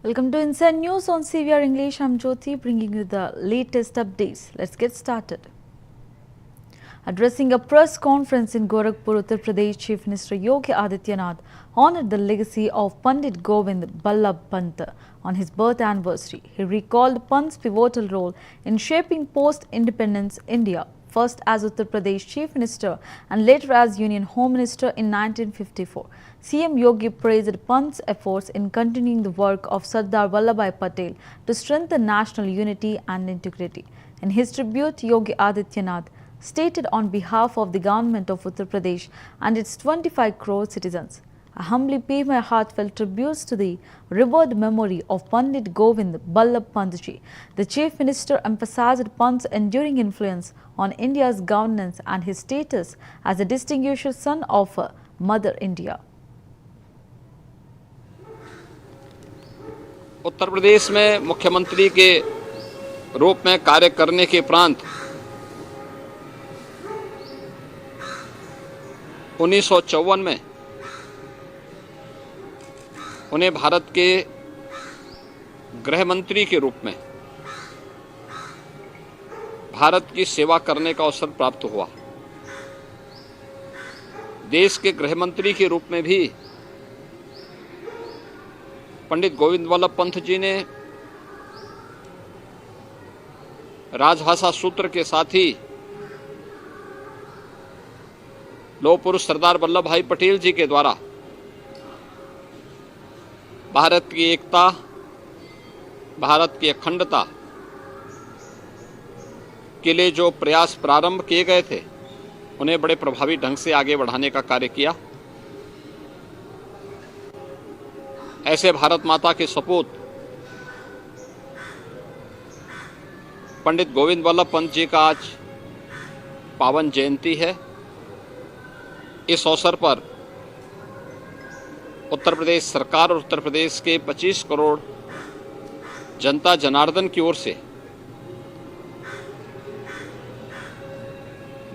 Welcome to Inside News on CVR English. I'm Jyoti bringing you the latest updates. Let's get started. Addressing a press conference in Gorakhpur, Uttar Pradesh, Chief Minister Yogi Adityanath honored the legacy of Pandit Govind Ballabh Pant on his birth anniversary. He recalled Pant's pivotal role in shaping post-independence India, first as Uttar Pradesh Chief Minister and later as Union Home Minister in 1954. CM Yogi praised Pant's efforts in continuing the work of Sardar Vallabhbhai Patel to strengthen national unity and integrity. In his tribute, Yogi Adityanath stated on behalf of the government of Uttar Pradesh and its 25 crore citizens, I humbly pay my heartfelt tributes to the revered memory of Pandit Govind Ballabh Pantji. The Chief Minister emphasized Pant's enduring influence on India's governance and his status as a distinguished son of Mother India. Uttar Pradesh में मुख्यमंत्री के रूप में कार्य करने के उपरांत 1954 में उन्हें भारत के गृह मंत्री के रूप में भारत की सेवा करने का अवसर प्राप्त हुआ। देश के गृह मंत्री के रूप में भी पंडित गोविंद बल्लभ पंत जी ने राजभाषा सूत्र के साथ ही लौह पुरुष सरदार वल्लभ भाई पटेल जी के द्वारा भारत की एकता, भारत की अखंडता के लिए जो प्रयास प्रारंभ किए गए थे, उन्हें बड़े प्रभावी ढंग से आगे बढ़ाने का कार्य किया। ऐसे भारत माता के सपूत पंडित गोविंद बल्लभ पंत जी का आज पावन जयंती है। इस अवसर पर उत्तर प्रदेश सरकार और उत्तर प्रदेश के 25 करोड़ जनता जनार्दन की ओर से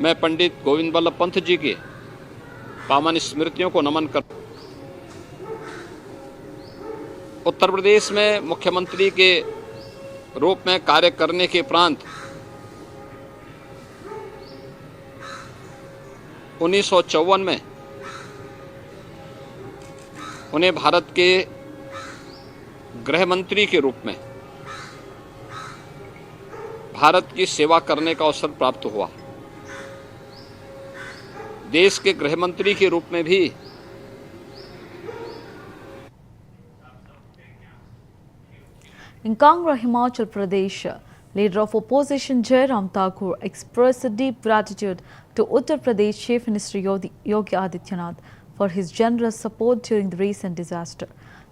मैं पंडित गोविंद बल्लभ पंत जी के पावन स्मृतियों को नमन कर उत्तर प्रदेश में मुख्यमंत्री के रूप में कार्य करने के उपरांत 1954 में उन्हें भारत के गृह मंत्री के रूप में भारत की सेवा करने का अवसर प्राप्त हुआ। देश के गृह मंत्री के रूप में भी In Kangra, Himachal Pradesh, leader of opposition Jairam Thakur expressed deep gratitude to Uttar Pradesh Chief Minister Yogi Adityanath for his generous support during the recent disaster.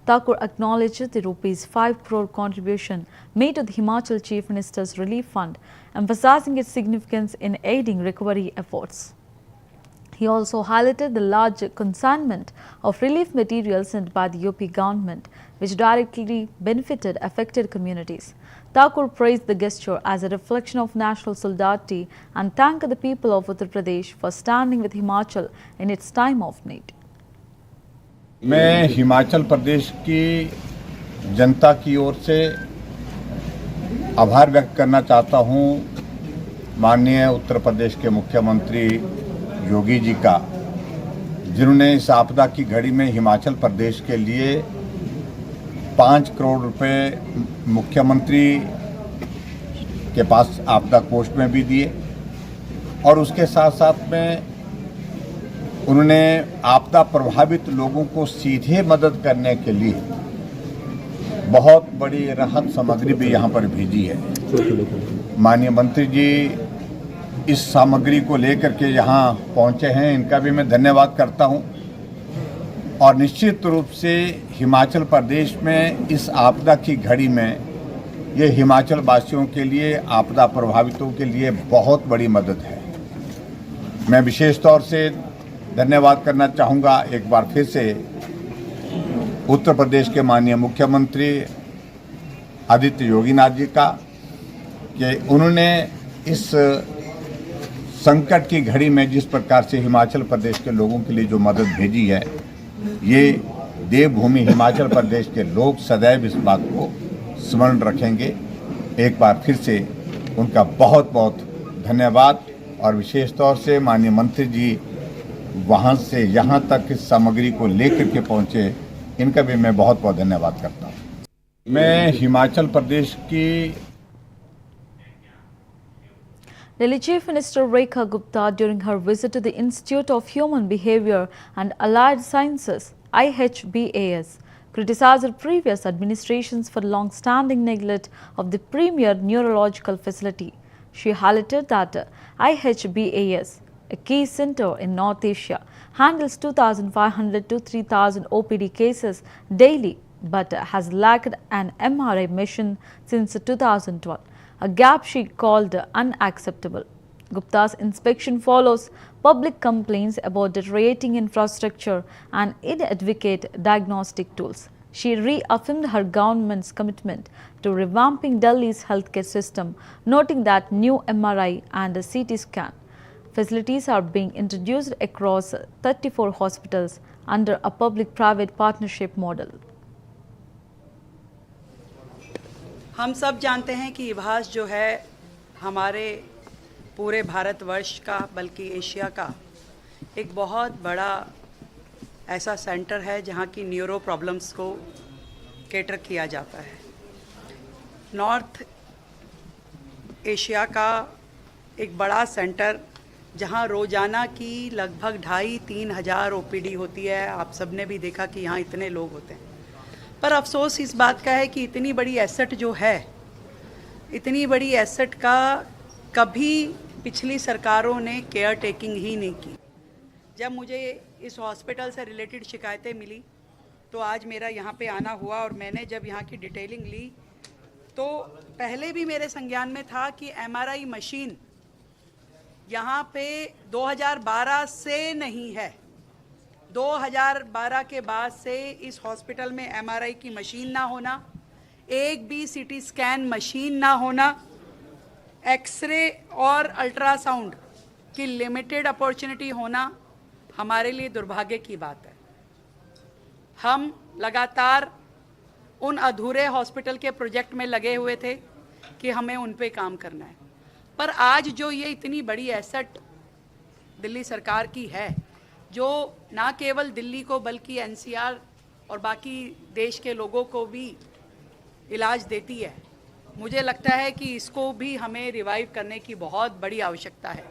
Thakur acknowledged the ₹5 crore contribution made to the Himachal Chief Minister's Relief Fund, emphasizing its significance in aiding recovery efforts. He also highlighted the large consignment of relief materials sent by the UP government, which directly benefited affected communities. Thakur praised the gesture as a reflection of national solidarity and thanked the people of Uttar Pradesh for standing with Himachal in its time of need. मैं हिमाचल प्रदेश की जनता की ओर से आभार व्यक्त करना चाहता हूं माननीय उत्तर प्रदेश के मुख्यमंत्री योगी जी का, जिन्होंने इस आपदा की घड़ी में हिमाचल प्रदेश के लिए 5 करोड़ रुपए मुख्यमंत्री के पास आपदा कोष में भी दिए और उसके साथ साथ में उन्होंने आपदा प्रभावित लोगों को सीधे मदद करने के लिए बहुत बड़ी राहत सामग्री भी यहाँ पर भेजी है। माननीय मंत्री जी इस सामग्री को लेकर के यहाँ पहुँचे हैं, इनका भी मैं धन्यवाद करता हूँ। और निश्चित रूप से हिमाचल प्रदेश में इस आपदा की घड़ी में ये हिमाचल वासियों के लिए, आपदा प्रभावितों के लिए बहुत बड़ी मदद है। मैं विशेष तौर से धन्यवाद करना चाहूँगा एक बार फिर से उत्तर प्रदेश के माननीय मुख्यमंत्री आदित्य योगीनाथ जी का, कि उन्होंने इस संकट की घड़ी में जिस प्रकार से हिमाचल प्रदेश के लोगों के लिए जो मदद भेजी है, ये देवभूमि हिमाचल प्रदेश के लोग सदैव इस बात को स्मरण रखेंगे। एक बार फिर से उनका बहुत बहुत धन्यवाद और विशेष तौर से माननीय मंत्री जी वहाँ से यहाँ तक इस सामग्री को लेकर के पहुँचे, इनका भी मैं बहुत बहुत धन्यवाद करता हूँ। मैं हिमाचल प्रदेश की Delhi Chief Minister Rekha Gupta, during her visit to the Institute of Human Behaviour and Allied Sciences (IHBAS), criticized her previous administrations for long-standing neglect of the premier neurological facility. She highlighted that IHBAS, a key center in North Asia, handles 2,500 to 3,000 OPD cases daily, but has lacked an MRI machine since 2012. A gap she called unacceptable. Gupta's inspection follows public complaints about deteriorating infrastructure and inadequate diagnostic tools. She reaffirmed her government's commitment to revamping Delhi's healthcare system, noting that new MRI and CT scan facilities are being introduced across 34 hospitals under a public-private partnership model. हम सब जानते हैं कि इभास जो है हमारे पूरे भारतवर्ष का बल्कि एशिया का एक बहुत बड़ा ऐसा सेंटर है जहां की न्यूरो प्रॉब्लम्स को कैटर किया जाता है। नॉर्थ एशिया का एक बड़ा सेंटर जहां रोज़ाना की लगभग 2,500-3 हज़ार OPD होती है। आप सब ने भी देखा कि यहाँ इतने लोग होते हैं, पर अफसोस इस बात का है कि इतनी बड़ी एसेट जो है, इतनी बड़ी एसेट का कभी पिछली सरकारों ने केयर टेकिंग ही नहीं की। जब मुझे इस हॉस्पिटल से रिलेटेड शिकायतें मिली तो आज मेरा यहाँ पे आना हुआ और मैंने जब यहाँ की डिटेलिंग ली तो पहले भी मेरे संज्ञान में था कि MRI मशीन यहाँ पे 2012 से नहीं है। 2012 के बाद से इस हॉस्पिटल में MRI की मशीन ना होना, एक भी CT स्कैन मशीन ना होना, एक्सरे और अल्ट्रासाउंड की लिमिटेड अपॉर्चुनिटी होना हमारे लिए दुर्भाग्य की बात है। हम लगातार उन अधूरे हॉस्पिटल के प्रोजेक्ट में लगे हुए थे कि हमें उन पे काम करना है, पर आज जो ये इतनी बड़ी एसेट दिल्ली सरकार की है, जो ना केवल दिल्ली को बल्कि NCR और बाकी देश के लोगों को भी इलाज देती है, मुझे लगता है कि इसको भी हमें रिवाइव करने की बहुत बड़ी आवश्यकता है।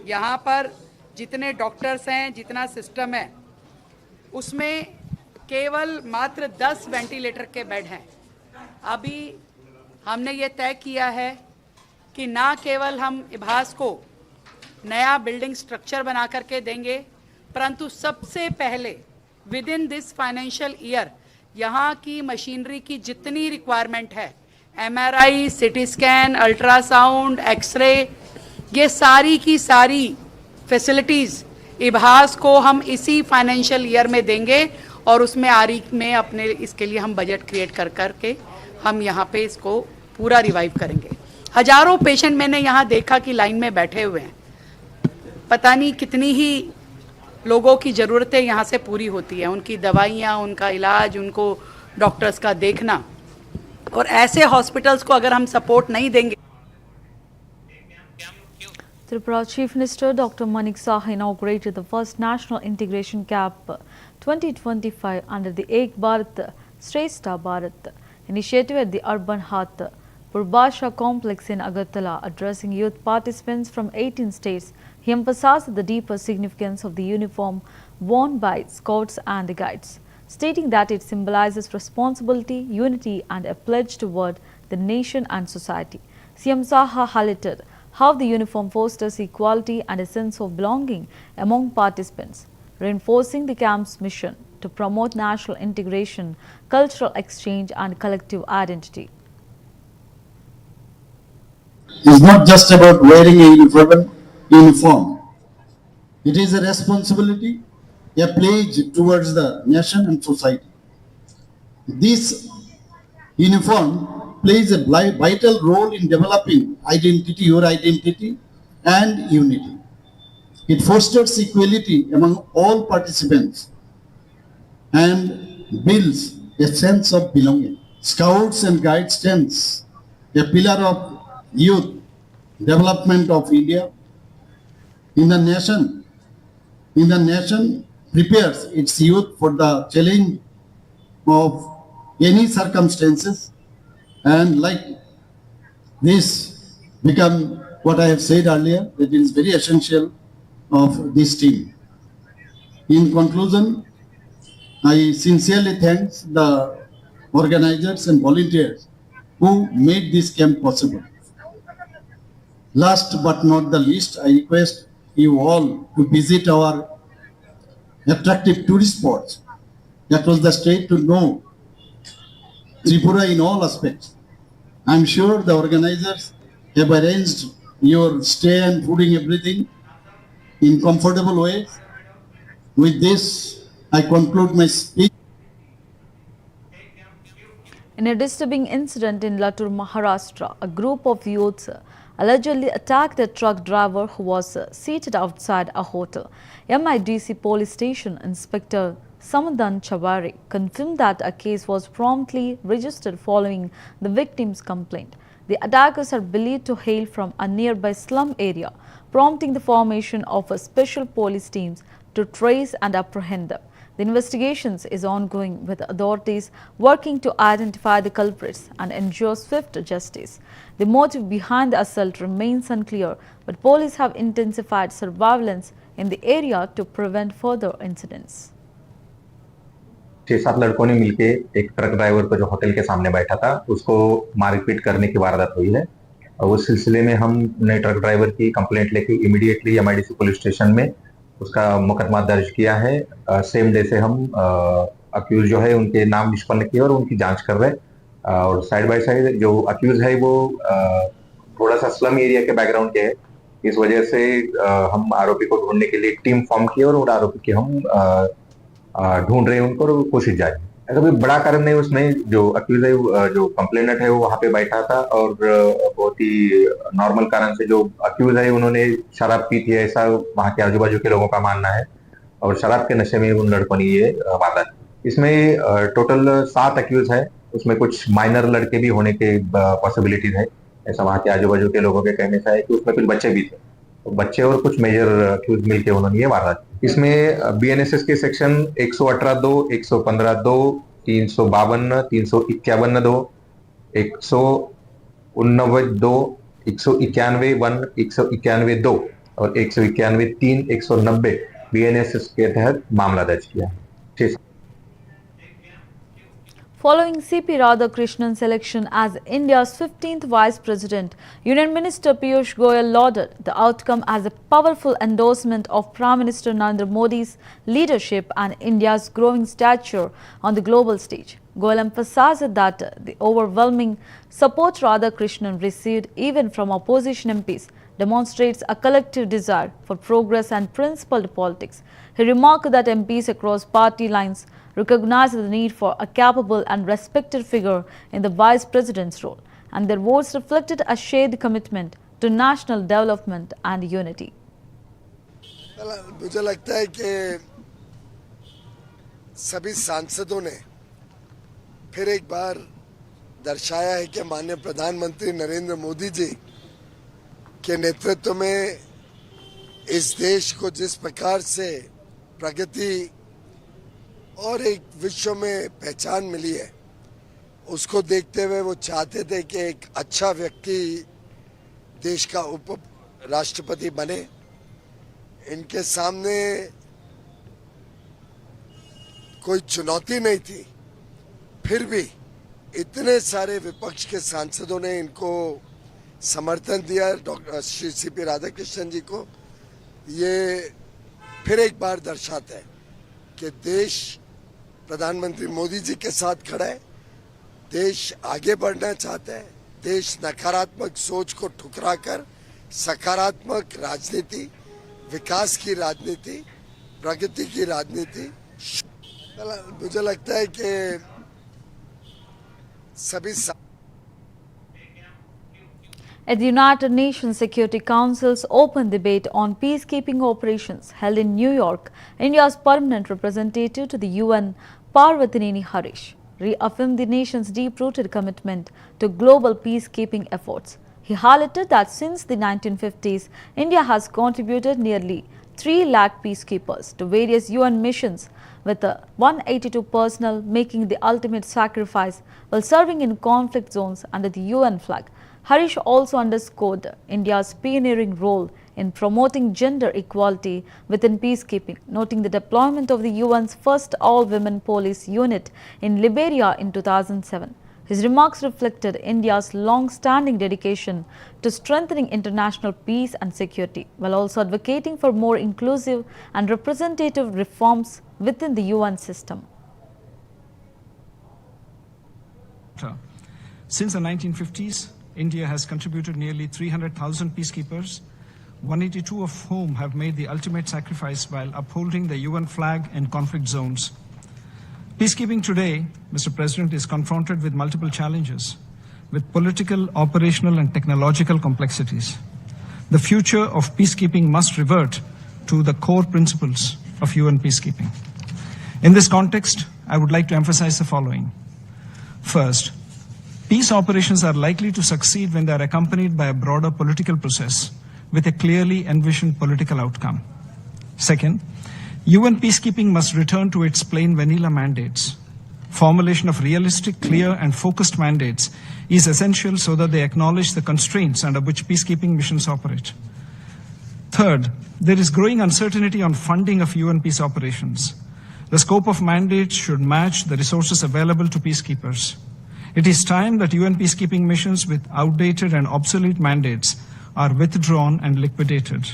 यहाँ पर जितने डॉक्टर्स हैं, जितना सिस्टम है, उसमें केवल मात्र 10 वेंटिलेटर के बेड हैं। अभी हमने ये तय किया है कि ना केवल हम इभास को नया बिल्डिंग स्ट्रक्चर बना करके देंगे, परंतु सबसे पहले within this financial year यहाँ की मशीनरी की जितनी रिक्वायरमेंट है, MRI, CT scan, ultrasound, X ray, ये सारी की सारी फैसिलिटीज़ इभास को हम इसी फाइनेंशियल ईयर में देंगे और उसमें आरी में अपने इसके लिए हम बजट क्रिएट कर करके हम यहाँ पे इसको पूरा रिवाइव करेंगे। हजारों पेशेंट मैंने यहाँ देखा कि लाइन में बैठे हुए हैं, पता नहीं कितनी ही लोगों की ज़रूरतें यहाँ से पूरी होती है, उनकी दवाइयाँ, उनका इलाज, उनको डॉक्टर्स का देखना, और ऐसे हॉस्पिटल्स को अगर हम सपोर्ट नहीं देंगे। Tripura Chief Minister Dr. Manik Saha inaugurated the first National Integration Camp 2025 under the Ek Bharat Shrestha Bharat initiative at the Urban Hath Purbasha complex in Agartala. Addressing youth participants from 18 states, he emphasized the deeper significance of the uniform worn by scouts and guides, stating that it symbolizes responsibility, unity and a pledge toward the nation and society. CM Saha highlighted how the uniform fosters equality and a sense of belonging among participants, reinforcing the camp's mission to promote national integration, cultural exchange and collective identity. It's not just about wearing a uniform. It is a responsibility, a pledge towards the nation and society. This uniform plays a vital role in developing identity, your identity and unity. It fosters equality among all participants and builds a sense of belonging. Scouts and Guides stands a pillar of youth development of India. In the nation prepares its youth for the challenge of any circumstances, and like this become what I have said earlier, that it is very essential of this team. In conclusion, I sincerely thank the organizers and volunteers who made this camp possible. Last but not the least, I request you all to visit our attractive tourist spots across the state to know Tripura in all aspects. I'm sure the organizers have arranged your stay and fooding everything in comfortable ways. With this, I conclude my speech. In a disturbing incident in Latur, Maharashtra, a group of youths allegedly attacked a truck driver who was seated outside a hotel. MIDC police station Inspector Samadan Chavari confirmed that a case was promptly registered following the victim's complaint. The attackers are believed to hail from a nearby slum area, prompting the formation of a special police teams to trace and apprehend them. The investigations is ongoing, with authorities working to identify the culprits and ensure swift justice. The motive behind the assault remains unclear, but police have intensified surveillance in the area to prevent further incidents. 6-7 लड़कों ने मिलके एक truck driver को जो hotel के सामने बैठा था उसको मारपीट करने की वारदात हुई है और उस सिलसिले में हमने ट्रक ड्राइवर की कंप्लेंट लेके इमीडिएटली एमआईडीसी पुलिस स्टेशन में उसका मुकदमा दर्ज किया है। सेम डे से हम अक्यूज जो है उनके नाम निष्पन्न किए और उनकी जांच कर रहे हैं और साइड बाय साइड जो अक्यूज है वो थोड़ा सा स्लम एरिया के बैकग्राउंड के है। इस वजह से हम आरोपी को ढूंढने के लिए टीम फॉर्म की और आरोपी की हम ढूंढ रहे हैं उनको और कोशिश जारी है। ऐसा कोई बड़ा कारण नहीं, उसमें जो अक्यूज है जो कंप्लेनेंट है वो वहां पे बैठा था और बहुत ही नॉर्मल कारण से जो अक्यूज है उन्होंने शराब पी थी, ऐसा वहां के आजू बाजू के लोगों का मानना है और शराब के नशे में उन लड़कों ने ये वारदात। इसमें टोटल 7 अक्यूज है, उसमें कुछ माइनर लड़के भी होने के पॉसिबिलिटीज है, ऐसा वहां के आजू बाजू के लोगों के कहने से है कि उसमें कुछ बच्चे भी थे, तो बच्चे और कुछ मेजर अक्यूज मिलके उन्होंने ये वारदात। इसमें बीएनएसएस के सेक्शन 118(2), 115(2), 352, 351(2), 189(2), 191(1), 191(2) और 191(3), 190 बीएनएसएस के तहत मामला दर्ज किया है। Following CP Radhakrishnan's election as India's 15th Vice President, Union Minister Piyush Goyal lauded the outcome as a powerful endorsement of Prime Minister Narendra Modi's leadership and India's growing stature on the global stage. Goyal emphasized that the overwhelming support Radhakrishnan received even from opposition MPs demonstrates a collective desire for progress and principled politics. He remarked that MPs across party lines recognize the need for a capable and respected figure in the Vice President's role, and their votes reflected a shared commitment to national development and unity. मुझे लगता है कि सभी सांसदों ने फिर एक बार दर्शाया है कि माननीय प्रधानमंत्री नरेंद्र मोदी जी के नेतृत्व में इस देश को जिस प्रकार से प्रगति और एक विश्व में पहचान मिली है, उसको देखते हुए वो चाहते थे कि एक अच्छा व्यक्ति देश का उप राष्ट्रपति बने। इनके सामने कोई चुनौती नहीं थी, फिर भी इतने सारे विपक्ष के सांसदों ने इनको समर्थन दिया डॉक्टर श्री सीपी राधाकृष्णन जी को। ये फिर एक बार दर्शाता है कि देश प्रधानमंत्री मोदी जी के साथ खड़ा है, देश आगे बढ़ना चाहता है, देश नकारात्मक सोच को ठुकराकर सकारात्मक राजनीति, विकास की राजनीति, प्रगति की राजनीति। मुझे लगता है कि सभी At the United Nations Security Council's open debate on peacekeeping operations held in New York, India's permanent representative to the UN, Parvatineni Harish reaffirmed the nation's deep-rooted commitment to global peacekeeping efforts. He highlighted that since the 1950s, India has contributed nearly 3 lakh peacekeepers to various UN missions, with 182 personnel making the ultimate sacrifice while serving in conflict zones under the UN flag. Harish also underscored India's pioneering role in promoting gender equality within peacekeeping, noting the deployment of the UN's first all-women police unit in Liberia in 2007. His remarks reflected India's long-standing dedication to strengthening international peace and security, while also advocating for more inclusive and representative reforms within the UN system. Since the 1950s, India has contributed nearly 300,000 peacekeepers, 182 of whom have made the ultimate sacrifice while upholding the UN flag in conflict zones. Peacekeeping today, Mr. President, is confronted with multiple challenges, with political, operational, and technological complexities. The future of peacekeeping must revert to the core principles of UN peacekeeping. In this context, I would like to emphasize the following. First, peace operations are likely to succeed when they are accompanied by a broader political process with a clearly envisioned political outcome. Second, UN peacekeeping must return to its plain vanilla mandates. Formulation of realistic, clear, and focused mandates is essential so that they acknowledge the constraints under which peacekeeping missions operate. Third, there is growing uncertainty on funding of UN peace operations. The scope of mandates should match the resources available to peacekeepers. It is time that UN peacekeeping missions with outdated and obsolete mandates are withdrawn and liquidated.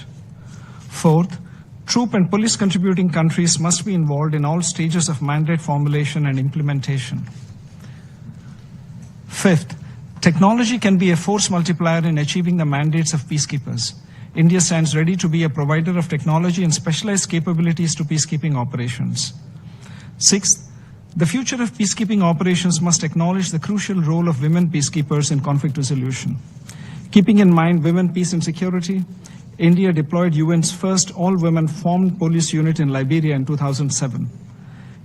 Fourth, troop and police contributing countries must be involved in all stages of mandate formulation and implementation. Fifth, technology can be a force multiplier in achieving the mandates of peacekeepers. India stands ready to be a provider of technology and specialized capabilities to peacekeeping operations. Sixth, the future of peacekeeping operations must acknowledge the crucial role of women peacekeepers in conflict resolution. Keeping in mind women, peace and security, India deployed UN's first all-women formed police unit in Liberia in 2007.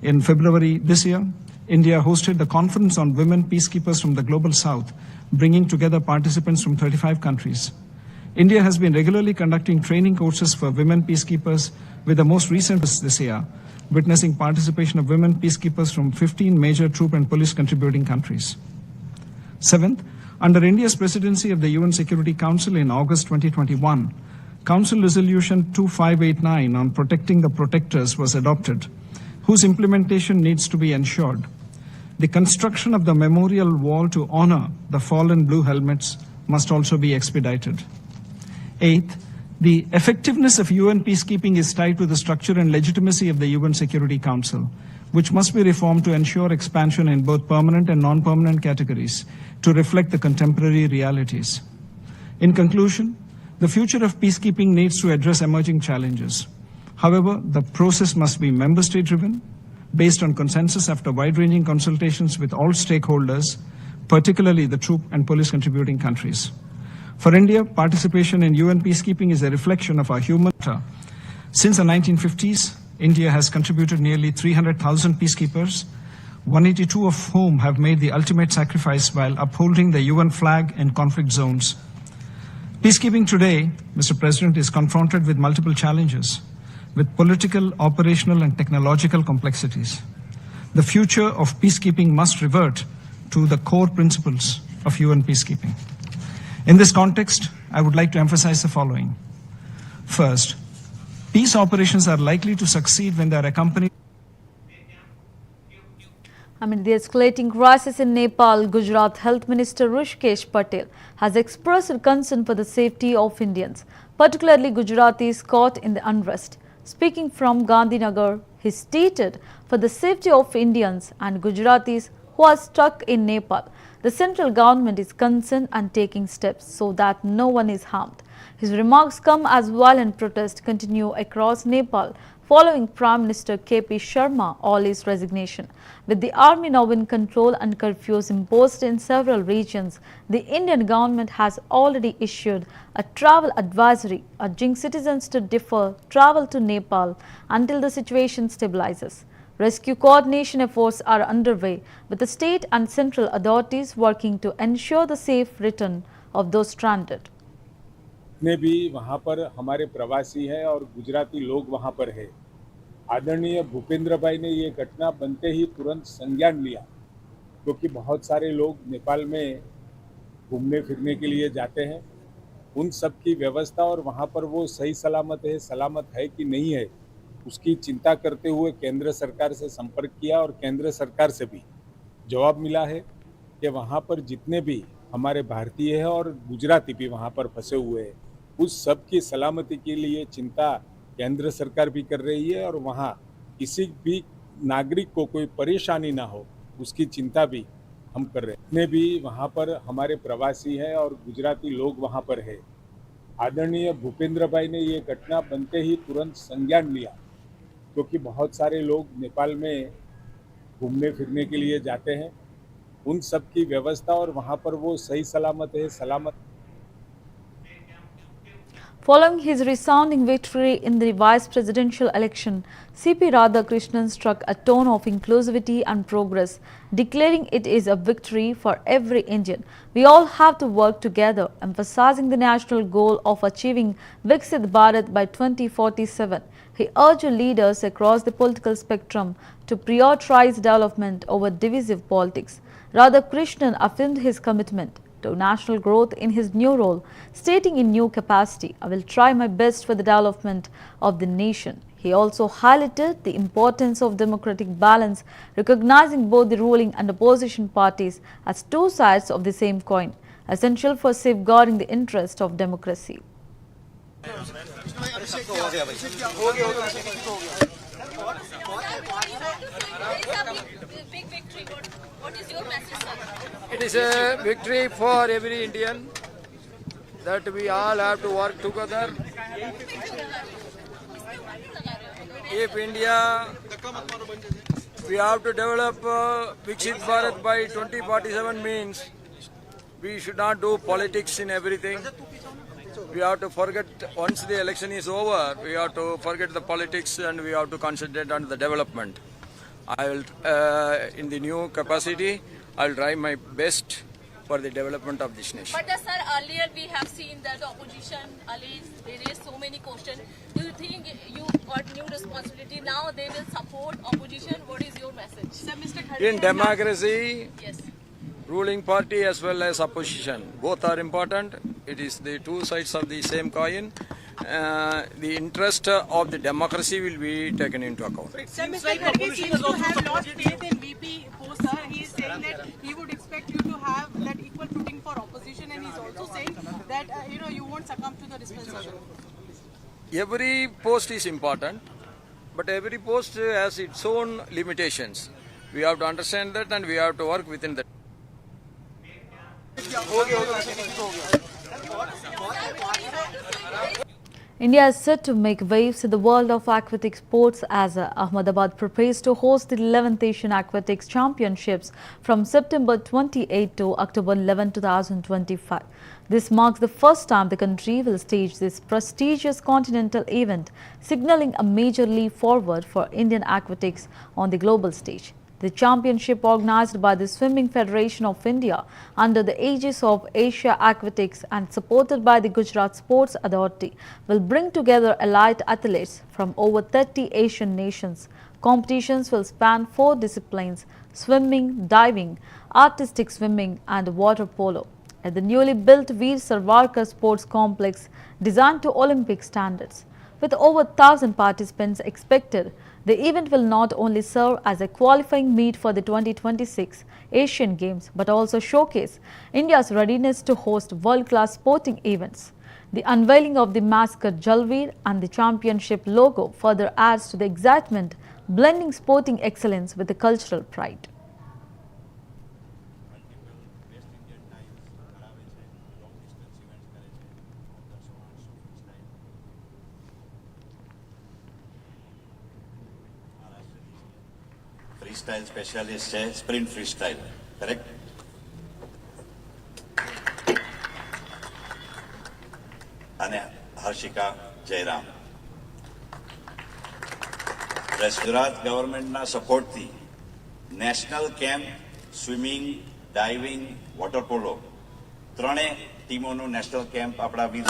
In February this year, India hosted the Conference on Women Peacekeepers from the Global South, bringing together participants from 35 countries. India has been regularly conducting training courses for women peacekeepers, with the most recent this year, witnessing participation of women peacekeepers from 15 major troop and police contributing countries. Seventh, under India's presidency of the UN Security Council in August 2021, Council Resolution 2589 on protecting the protectors was adopted, whose implementation needs to be ensured. The construction of the memorial wall to honor the fallen blue helmets must also be expedited. Eighth, the effectiveness of UN peacekeeping is tied to the structure and legitimacy of the UN Security Council, which must be reformed to ensure expansion in both permanent and non-permanent categories to reflect the contemporary realities. In conclusion, the future of peacekeeping needs to address emerging challenges. However, the process must be member state driven, based on consensus after wide-ranging consultations with all stakeholders, particularly the troop and police contributing countries. For India, participation in UN peacekeeping is a reflection of our human nature. Since the 1950s, India has contributed nearly 300,000 peacekeepers, 182 of whom have made the ultimate sacrifice while upholding the UN flag in conflict zones. Peacekeeping today, Mr. President, is confronted with multiple challenges, with political, operational, and technological complexities. The future of peacekeeping must revert to the core principles of UN peacekeeping. In this context, I would like to emphasize the following. First, peace operations are likely to succeed when they are accompanied. Amid the escalating crisis in Nepal, Gujarat Health Minister Rishikesh Patel has expressed concern for the safety of Indians, particularly Gujaratis caught in the unrest. Speaking from Gandhinagar, he stated, for the safety of Indians and Gujaratis who are stuck in Nepal, the central government is concerned and taking steps so that no one is harmed. His remarks come as violent protests continue across Nepal following Prime Minister KP Sharma Oli's resignation. With the army now in control and curfews imposed in several regions, the Indian government has already issued a travel advisory urging citizens to defer travel to Nepal until the situation stabilizes. Rescue coordination efforts are underway, with the state and central authorities working to ensure the safe return of those stranded. जितने भी वहाँ पर हमारे प्रवासी हैं और गुजराती लोग वहाँ पर है, आदरणीय भूपेंद्र भाई ने ये घटना बनते ही तुरंत संज्ञान लिया, क्योंकि बहुत सारे लोग नेपाल में घूमने फिरने के लिए जाते हैं, उन सब की व्यवस्था और वहाँ पर वो सही सलामत है कि नहीं है, उसकी चिंता करते हुए केंद्र सरकार से संपर्क किया और केंद्र सरकार से भी जवाब मिला है कि वहाँ पर जितने भी हमारे भारतीय हैं और गुजराती भी वहाँ पर फंसे हुए हैं, उस सब की सलामती के लिए चिंता केंद्र सरकार भी कर रही है और वहाँ किसी भी नागरिक को कोई परेशानी ना हो, उसकी चिंता भी हम कर रहे हैं। जितने भी वहाँ पर हमारे प्रवासी हैं और गुजराती लोग वहाँ पर है, आदरणीय भूपेंद्र भाई ने ये घटना बनते ही तुरंत संज्ञान लिया, क्योंकि बहुत सारे लोग नेपाल में घूमने फिरने के लिए जाते हैं, उन सब की व्यवस्था और वहाँ पर वो सही सलामत Following his resounding victory in the vice presidential election, C.P. Radhakrishnan struck a tone of inclusivity and progress, declaring it is a victory for every Indian. We all have to work together, emphasizing the national goal of achieving Viksit Bharat by 2047. He urged leaders across the political spectrum to prioritize development over divisive politics. Radhakrishnan affirmed his commitment to national growth in his new role, stating in new capacity, "I will try my best for the development of the nation." He also highlighted the importance of democratic balance, recognizing both the ruling and opposition parties as two sides of the same coin, essential for safeguarding the interest of democracy. Big victory. What is your message, sir? It is a victory for every Indian that we all have to work together. If India, we have to develop Viksit Bharat by 2047 means we should not do politics in everything. We have to forget, once the election is over, we have to forget the politics and we have to concentrate on the development. I will, in the new capacity, I will try my best for the development of this nation. But sir, earlier we have seen that the opposition they raised so many questions. Do you think you got new responsibility now? They will support opposition. What is your message? Sir, Mr. In democracy, Yes. ruling party as well as opposition, both are important. It is the two sides of the same coin. The interest of the democracy will be taken into account. Sir, Mr. Kharge seems to have lost faith in VP post, sir. He is saying that he would expect you to have that equal footing for opposition, and he's also saying that you won't succumb to the dispensation. Every post is important, but every post has its own limitations. We have to understand that and we have to work within that. India is set to make waves in the world of aquatic sports as Ahmedabad prepares to host the 11th Asian Aquatics Championships from September 28 to October 11, 2025. This marks the first time the country will stage this prestigious continental event, signaling a major leap forward for Indian aquatics on the global stage. The championship, organized by the Swimming Federation of India under the aegis of Asia Aquatics and supported by the Gujarat Sports Authority, will bring together elite athletes from over 30 Asian nations. Competitions will span 4 disciplines: swimming, diving, artistic swimming and water polo. At the newly built Veer Savarkar Sports Complex, designed to Olympic standards. With over 1,000 participants expected, the event will not only serve as a qualifying meet for the 2026 Asian Games, but also showcase India's readiness to host world-class sporting events. The unveiling of the mascot Jalveer and the championship logo further adds to the excitement, blending sporting excellence with the cultural pride. Freestyle specialist છે sprint freestyle correct અને હર્ષિકા જયરામ ગુજરાત ગવર્મેન્ટના સપોર્ટથી national camp swimming, diving, water polo ત્રણેય ટીમોનું national camp આપણા વીર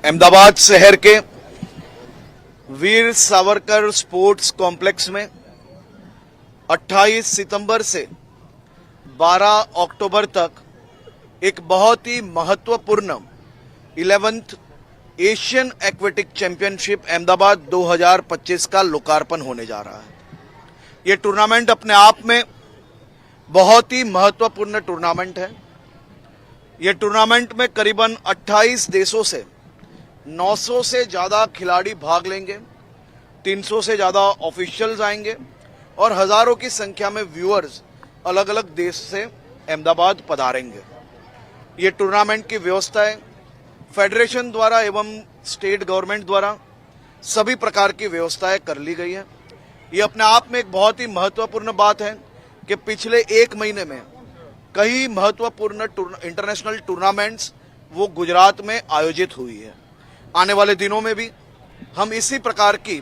अहमदाबाद शहर के Veer Savarkar sports complex में 28 सितंबर से 12 अक्टूबर तक एक बहुत ही महत्वपूर्ण 11th Asian aquatic championship Ahmedabad 2025 का लोकार्पण होने जा रहा है। ये टूर्नामेंट अपने आप में बहुत ही महत्वपूर्ण टूर्नामेंट है। ये टूर्नामेंट में करीबन 28 देशों से 900 से ज़्यादा खिलाड़ी भाग लेंगे, 300 से ज़्यादा ऑफिशियल्स आएंगे और हज़ारों की संख्या में व्यूअर्स अलग अलग देश से अहमदाबाद पधारेंगे। ये टूर्नामेंट की व्यवस्थाएं फेडरेशन द्वारा एवं स्टेट गवर्नमेंट द्वारा सभी प्रकार की व्यवस्थाएं कर ली गई हैं। ये अपने आप में एक बहुत ही महत्वपूर्ण बात है कि पिछले एक महीने में कई महत्वपूर्ण इंटरनेशनल टूर्नामेंट्स वो गुजरात में आयोजित हुई है। आने वाले दिनों में भी हम इसी प्रकार की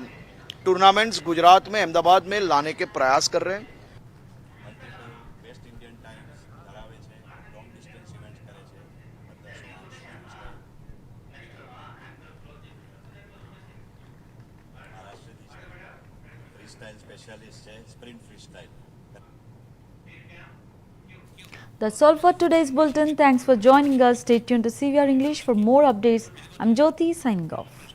टूर्नामेंट्स गुजरात में, अहमदाबाद में लाने के प्रयास कर रहे हैं। બેસ્ટ ઇન્ડિયન ટાઈમ્સ ધરાવે છે, લોંગ ડિસ્ટન્સ ઇવેન્ટ કરે છે, 1500 ફ્રીસ્ટાઇલ સ્પેશિયાલિસ્ટ છે, sprint freestyle. That's all for today's bulletin. Thanks for joining us. Stay tuned to CVR English for more updates. I'm Jyoti signing off.